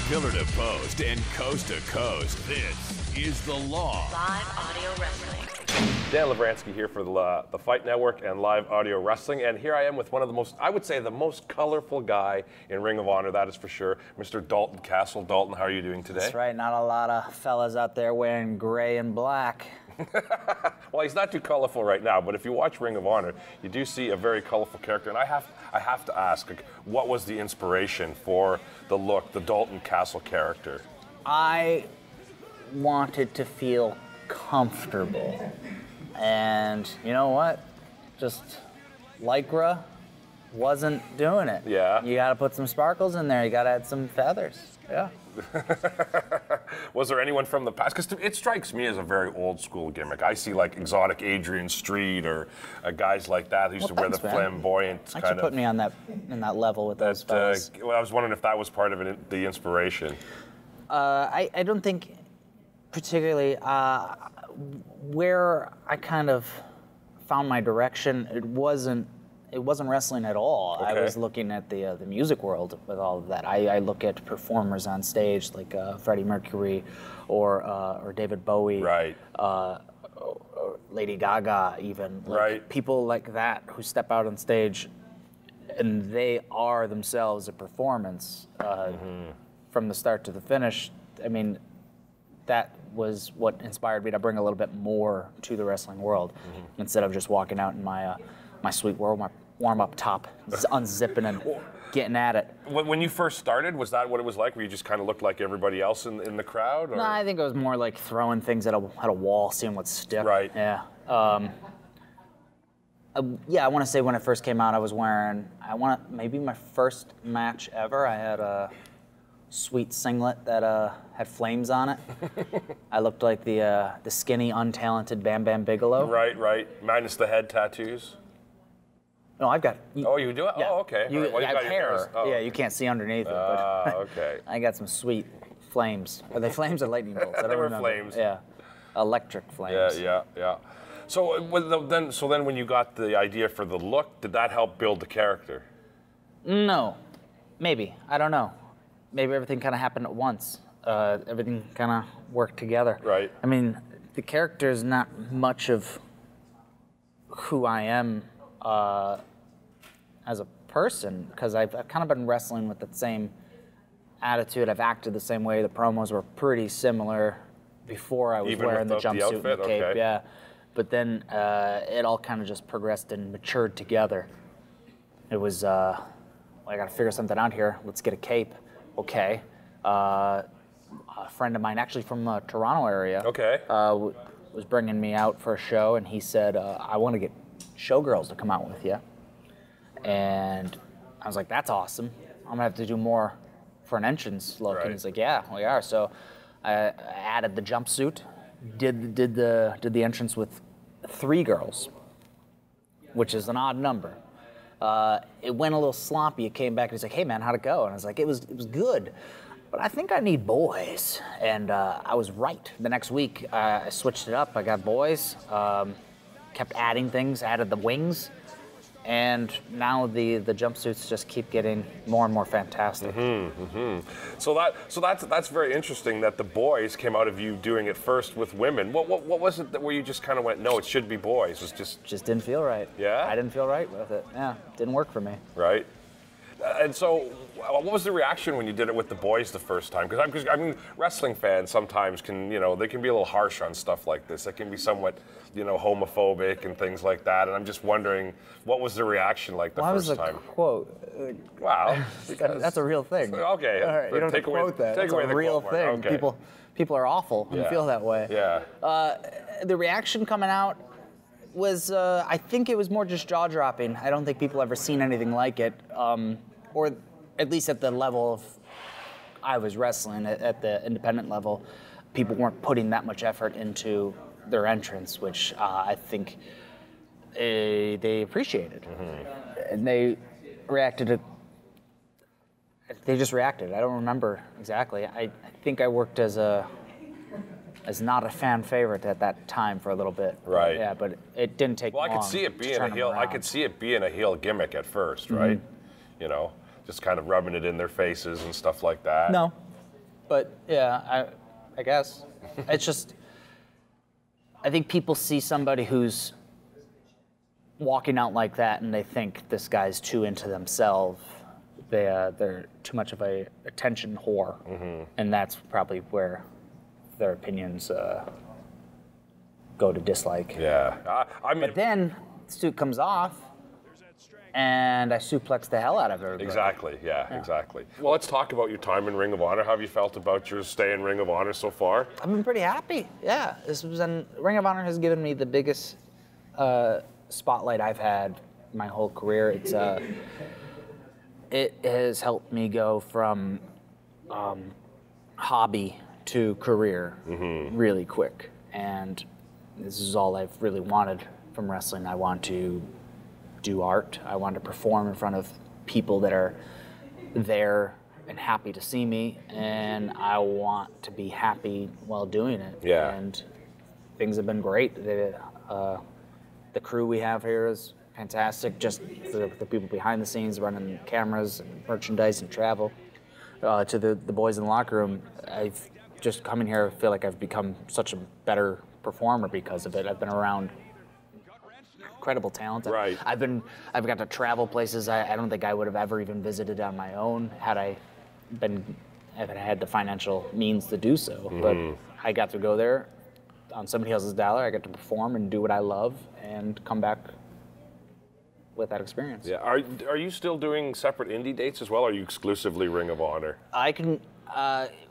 Pillar to post and coast to coast, this is The Law. Live audio wrestling. Dan Lovranski here for the Fight Network and Live Audio Wrestling, and here I am with one of the most, I would say, the most colorful guy in Ring of Honor, that is for sure, Mr. Dalton Castle. Dalton, how are you doing today? That's right, not a lot of fellas out there wearing gray and black. Well, he's not too colorful right now, but if you watch Ring of Honor, you do see a very colorful character, and I have to ask, like, what was the inspiration for the look, the Dalton Castle character? I wanted to feel comfortable. And you know what? Just Lycra wasn't doing it. Yeah. You gotta put some sparkles in there. You gotta add some feathers. Yeah. Was there anyone from the past? Because it strikes me as a very old school gimmick. I see like exotic Adrian Street or guys like that who used to wear the flamboyant kind of. Actually put me on that level with those fellas. Well, I was wondering if that was part of it, the inspiration. I don't think particularly where I kind of found my direction. It wasn't wrestling at all. Okay. I was looking at the music world with all of that. I look at performers on stage like Freddie Mercury or David Bowie, Right. Or Lady Gaga, even. Like, right. People like that who step out on stage and they are themselves a performance from the start to the finish. I mean, that was what inspired me to bring a little bit more to the wrestling world instead of just walking out in my sweet world, my warm-up top, unzipping and getting at it. When you first started, was that what it was like? Where you just kind of looked like everybody else in the crowd? Or? No, I think it was more like throwing things at a wall, seeing what stick. Right. Yeah. Yeah, I want to say when it first came out, I was wearing, maybe my first match ever, I had a sweet singlet that had flames on it. I looked like the skinny, untalented Bam Bam Bigelow. Right. Minus the head tattoos. No, I've got. Oh, you do it? Yeah. Oh, okay. You, Right. Well, I have got your hair. hairs. Oh. Yeah, you can't see underneath it. But Okay. I got some sweet flames. Are they flames or lightning bolts? I don't They were remember. flames. Yeah, electric flames. Yeah. So then when you got the idea for the look, did that help build the character? No, maybe. I don't know. Maybe everything kind of happened at once. Everything kind of worked together. Right. I mean, the character is not much of who I am as a person, because I've kind of been wrestling with the same attitude. I've acted the same way. The promos were pretty similar before I was Even wearing the without the jumpsuit and the outfit? cape. Okay. Yeah. But then it all kind of just progressed and matured together. It was, I got to figure something out here. Let's get a cape. Okay. A friend of mine, actually from the Toronto area, Okay. was bringing me out for a show, and he said, I want to get showgirls to come out with you. And I was like, that's awesome. I'm going to have to do more for an entrance look. Right. And he's like, yeah, we are. So I added the jumpsuit, did the entrance with 3 girls, which is an odd number. It went a little sloppy. It came back and he's like, hey man, how'd it go? And I was like, it was good, but I think I need boys. And I was right. The next week, I switched it up. I got boys, kept adding things, added the wings, and now the jumpsuits just keep getting more and more fantastic. So that's very interesting that the boys came out of you doing it first with women. What was it that where you just kind of went, no, it should be boys? It was just Didn't feel right. Yeah? I didn't feel right with it. Yeah, didn't work for me. right. And so, what was the reaction when you did it with the boys the first time? Because I mean, wrestling fans sometimes can, they can be a little harsh on stuff like this. They can be somewhat, homophobic and things like that. And I'm just wondering, what was the reaction like the first time? Why was the quote? Wow, because That's a real thing. Okay, All right, you don't have to quote that. It's a real thing. Okay. People are awful and feel that way. Yeah. The reaction coming out was, I think it was more just jaw-dropping. I don't think people ever seen anything like it, or at least at the level of I was wrestling at the independent level. People weren't putting that much effort into their entrance, which I think they appreciated, and they reacted. They just reacted. I don't remember exactly. I think I worked as not a fan favorite at that time for a little bit. Right. Yeah, but it didn't take long. Well, I could see it being a heel. I could see it being a heel gimmick at first, right? Just kind of rubbing it in their faces and stuff like that. No, But yeah, I guess it's just. I think people see somebody who's walking out like that, and they think this guy's too into themselves. They're too much of a attention whore, and that's probably where their opinions go to dislike. Yeah, I mean. But then the suit comes off, and I suplex the hell out of everybody. Exactly, yeah, exactly. Well, let's talk about your time in Ring of Honor. How have you felt about your stay in Ring of Honor so far? I've been pretty happy, yeah. Ring of Honor has given me the biggest spotlight I've had my whole career. It has helped me go from hobby to career really quick. And this is all I've really wanted from wrestling. I want to do art. I want to perform in front of people that are there and happy to see me, and I want to be happy while doing it. Yeah. And things have been great. The crew we have here is fantastic. Just the people behind the scenes running cameras and merchandise and travel. To the boys in the locker room, I've just coming here, I feel like I've become such a better performer because of it. I've been around incredible talent. Right. I've got to travel places I don't think I would have ever even visited on my own had I had the financial means to do so. But I got to go there on somebody else's dollar. I got to perform and do what I love and come back with that experience. Yeah. Are you still doing separate indie dates as well, or are you exclusively Ring of Honor? I can,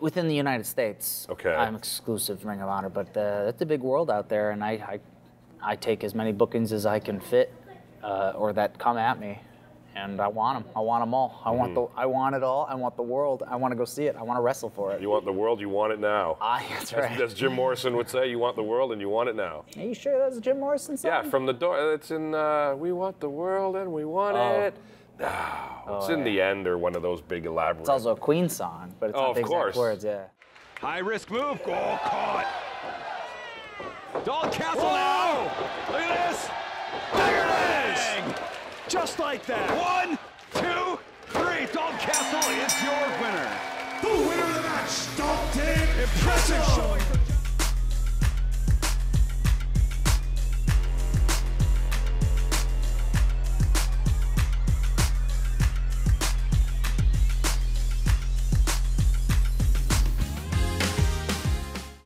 within the United States, Okay. I'm exclusive Ring of Honor, but it's a big world out there, and I take as many bookings as I can fit, or that come at me, and I want them. I want them all. I want it all. I want the world. I want to go see it. I want to wrestle for it. You want the world, you want it now. That's right. As Jim Morrison would say, you want the world and you want it now. Are you sure that's a Jim Morrison song? Yeah, from the door. It's in We Want the World and We Want It Now. It's in the end, or one of those big elaborate. It's also a Queen song, but it's not the exact words, yeah. High risk move. Goal caught. Dalton Castle now. Look at this. There it is. Just like that. 1, 2, 3. Dalton Castle is your winner. The winner of the match, Dalton Impressive Castle. showing for